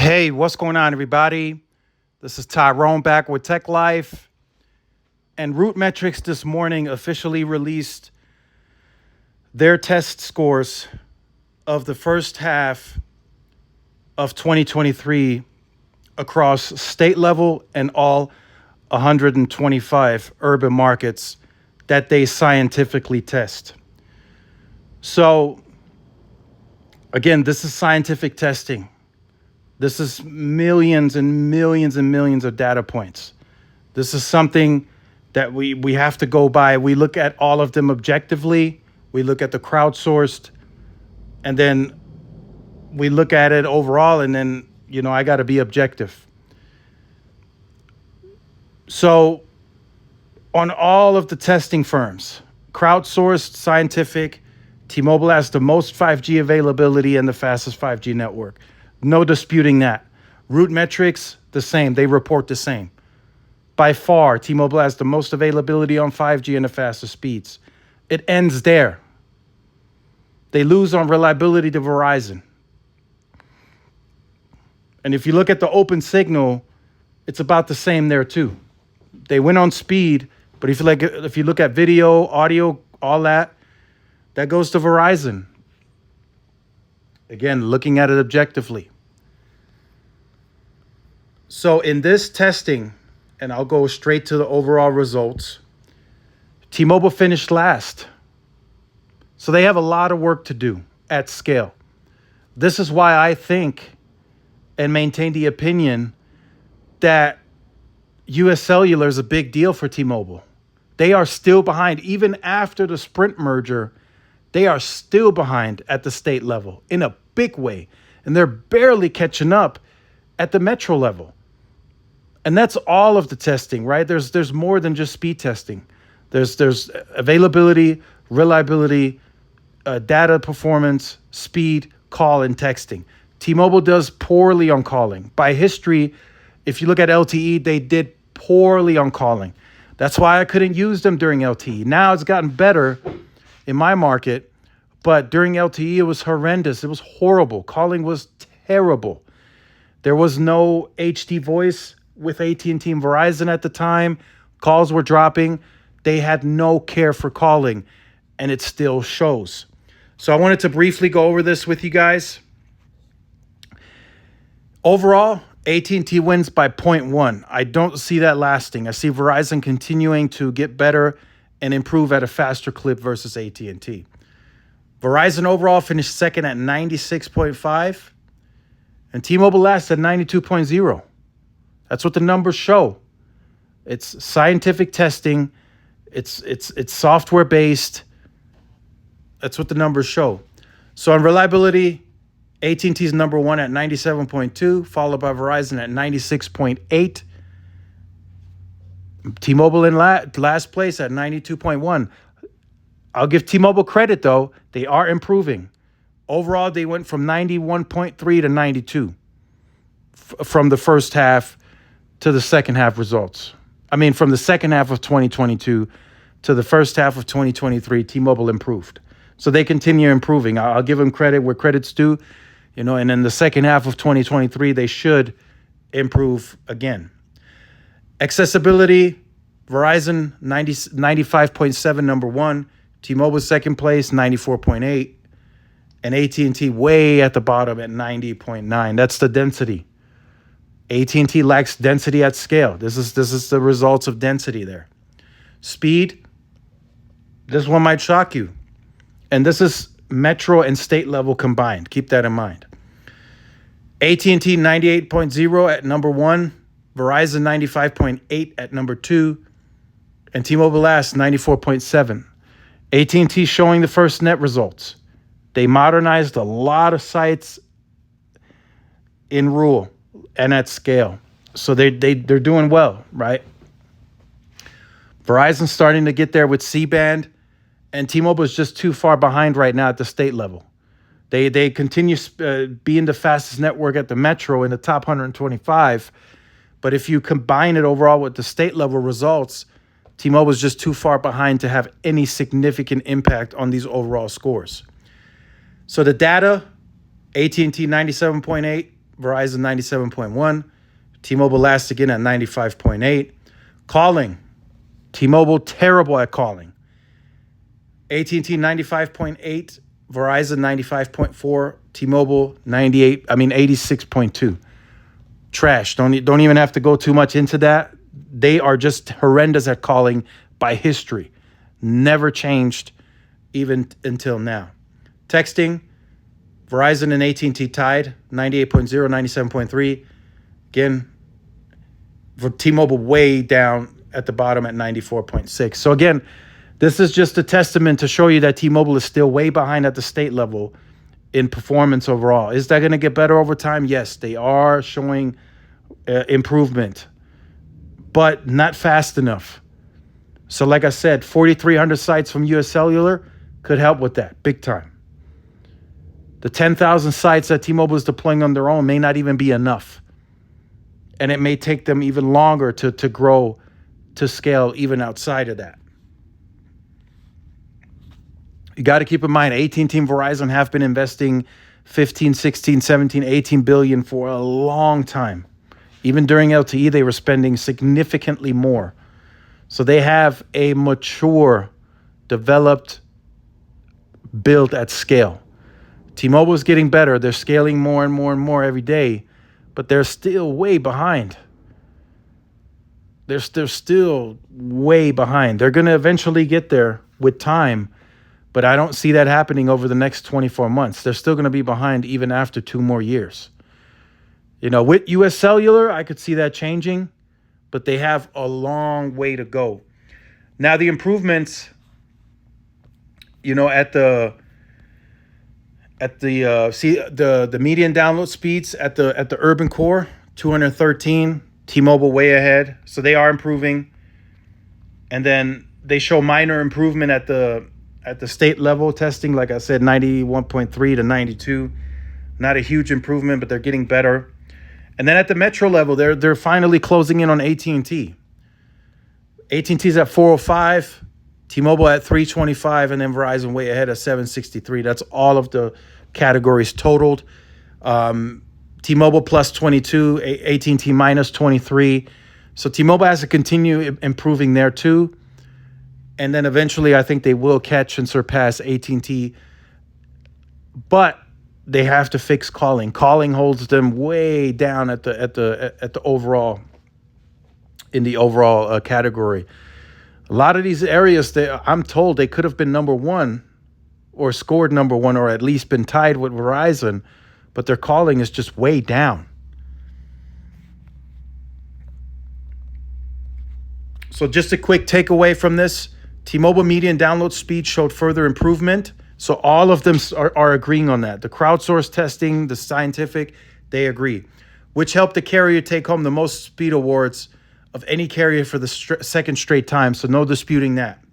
Hey, what's going on, everybody? This is Tyrone back with Tech Life. And Root Metrics this morning officially released their test scores of the first half of 2023 across state level and all 125 urban markets that they scientifically test. So, again, this is scientific testing. This is millions and millions and millions of data points. This is something that we have to go by. We look at all of them objectively. We look at the crowdsourced, and then we look at it overall, and then, I got to be objective. So on all of the testing firms, crowdsourced, scientific, T-Mobile has the most 5G availability and the fastest 5G network. No disputing that. Root Metrics, the same. They report the same. By far, T-Mobile has the most availability on 5G and the fastest speeds. It ends there. They lose on reliability to Verizon. And if you look at the open signal, it's about the same there too. They win on speed, but if you look at video, audio, all that goes to Verizon. Again, looking at it objectively. So in this testing, and I'll go straight to the overall results, T-Mobile finished last. So they have a lot of work to do at scale. This is why I think and maintain the opinion that US Cellular is a big deal for T-Mobile. They are still behind. Even after the Sprint merger, they are still behind at the state level in a big way. And they're barely catching up at the metro level. And that's all of the testing, right? There's more than just speed testing. There's availability, reliability, data performance, speed, call, and texting. T-Mobile does poorly on calling. By history, if you look at LTE, they did poorly on calling. That's why I couldn't use them during LTE. Now it's gotten better in my market, but during LTE, it was horrendous. It was horrible. Calling was terrible. There was no HD voice with AT&T and Verizon at the time. Calls were dropping. They had no care for calling, and it still shows. So I wanted to briefly go over this with you guys. Overall, AT&T wins by 0.1. I don't see that lasting. I see Verizon continuing to get better and improve at a faster clip versus AT&T. Verizon overall finished second at 96.5, and T-Mobile last at 92.0. That's what the numbers show. It's scientific testing. It's software based. That's what the numbers show. So on reliability, AT&T is number one at 97.2, followed by Verizon at 96.8. T-Mobile in last place at 92.1. I'll give T-Mobile credit, though. They are improving. Overall, they went from 91.3 to 92 from the first half to the second half results. From the second half of 2022 to the first half of 2023, T-Mobile improved. So they continue improving. I'll give them credit where credit's due. And in the second half of 2023, they should improve again. Accessibility, Verizon 95.7, number one. T-Mobile second place, 94.8. And AT&T way at the bottom at 90.9. That's the density. AT&T lacks density at scale. This is the results of density there. Speed, this one might shock you. And this is metro and state level combined. Keep that in mind. AT&T 98.0 at number one. Verizon 95.8 at number two. And T-Mobile last 94.7. AT&T showing the first net results. They modernized a lot of sites in rural and at scale. So they're doing well, right? Verizon's starting to get there with C-band, and T-Mobile is just too far behind right now at the state level. They continue being the fastest network at the metro in the top 125, but if you combine it overall with the state level results, T-Mobile is just too far behind to have any significant impact on these overall scores. So the data, AT&T 97.8, Verizon 97.1. T-Mobile last again at 95.8. Calling. T-Mobile terrible at calling. AT&T 95.8. Verizon 95.4. T-Mobile 86.2. Trash. Don't even have to go too much into that. They are just horrendous at calling by history. Never changed even until now. Texting, Verizon and AT&T tied, 98.0, 97.3. Again, for T-Mobile way down at the bottom at 94.6. So again, this is just a testament to show you that T-Mobile is still way behind at the state level in performance overall. Is that going to get better over time? Yes, they are showing improvement, but not fast enough. So like I said, 4,300 sites from US Cellular could help with that big time. The 10,000 sites that T-Mobile is deploying on their own may not even be enough. And it may take them even longer to grow to scale even outside of that. You got to keep in mind, AT&T and Verizon have been investing 15, 16, 17, 18 billion for a long time. Even during LTE, they were spending significantly more. So they have a mature, developed build at scale. T-Mobile is getting better. They're scaling more and more and more every day, but they're still way behind. They're still way behind. They're going to eventually get there with time, but I don't see that happening over the next 24 months. They're still going to be behind even after 2 more years. You know, with US Cellular, I could see that changing, but they have a long way to go. Now, the improvements, you know, at the median download speeds at the urban core, 213, T-Mobile way ahead. So they are improving. And then they show minor improvement at the state level testing, like I said, 91.3 to 92. Not a huge improvement, but they're getting better. And then at the metro level, they're finally closing in on AT&T. AT&T's at 405, T-Mobile at 325, and then Verizon way ahead at 763. That's all of the categories totaled. T-Mobile plus 22, AT&T minus 23. So T-Mobile has to continue improving there too. And then eventually I think they will catch and surpass AT&T. But they have to fix calling. Calling holds them way down at the overall, in the overall category. A lot of these areas, I'm told they could have been number one or scored number one or at least been tied with Verizon, but their calling is just way down. So just a quick takeaway from this, T-Mobile median download speed showed further improvement. So all of them are agreeing on that. The crowdsourced testing, the scientific, they agree, which helped the carrier take home the most speed awards of any carrier for the second straight time. So no disputing that.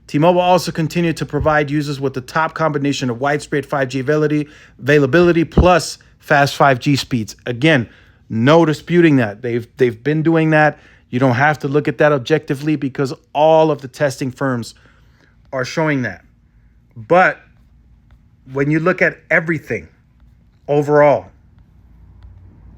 T-Mobile also continued to provide users with the top combination of widespread 5G availability plus fast 5G speeds. Again, no disputing that. They've been doing that. You don't have to look at that objectively because all of the testing firms are showing that. But when you look at everything overall,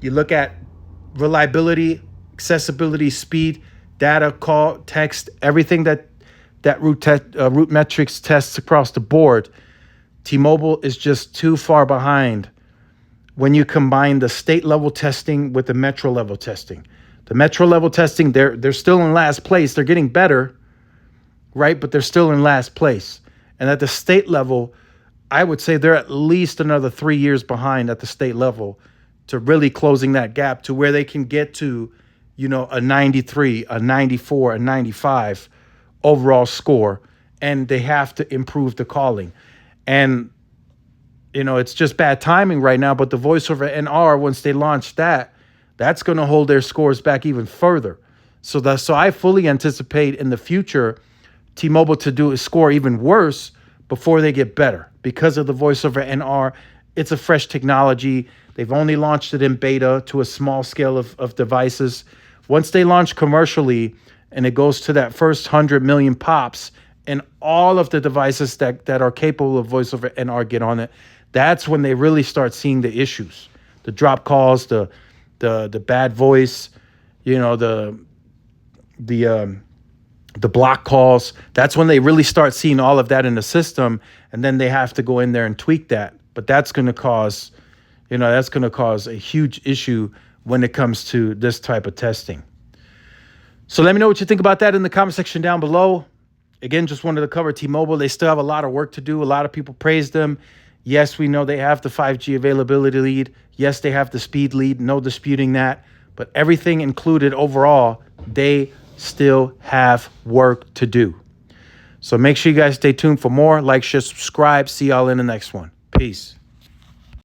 you look at reliability, accessibility, speed, data, call, text, everything that Root Metrics tests across the board, T-Mobile is just too far behind when you combine the state level testing with the metro level testing. The metro level testing, they're still in last place. They're getting better, right? But they're still in last place. And at the state level, I would say they're at least another 3 years behind at the state level to really closing that gap to where they can get to, you know, a 93, a 94, a 95 overall score. And they have to improve the calling. And, you know, it's just bad timing right now. But the voice over NR, once they launch that, that's going to hold their scores back even further. So I fully anticipate in the future T-Mobile to score even worse before they get better because of the voice over NR. It's a fresh technology. They've only launched it in beta to a small scale of devices. Once they launch commercially and it goes to that first 100 million pops and all of the devices that are capable of voice over NR get on it, that's when they really start seeing the issues. the drop calls, the bad voice, you know, the block calls. That's when they really start seeing all of that in the system, and then they have to go in there and tweak that. But that's going to cause, that's going to cause a huge issue when it comes to this type of testing. So let me know what you think about that in the comment section down below. Again, just wanted to cover T-Mobile. They still have a lot of work to do. A lot of people praise them. Yes, we know they have the 5G availability lead. Yes, they have the speed lead. No disputing that. But everything included overall, they still have work to do. So make sure you guys stay tuned for more. Like, share, subscribe. See y'all in the next one. Peace.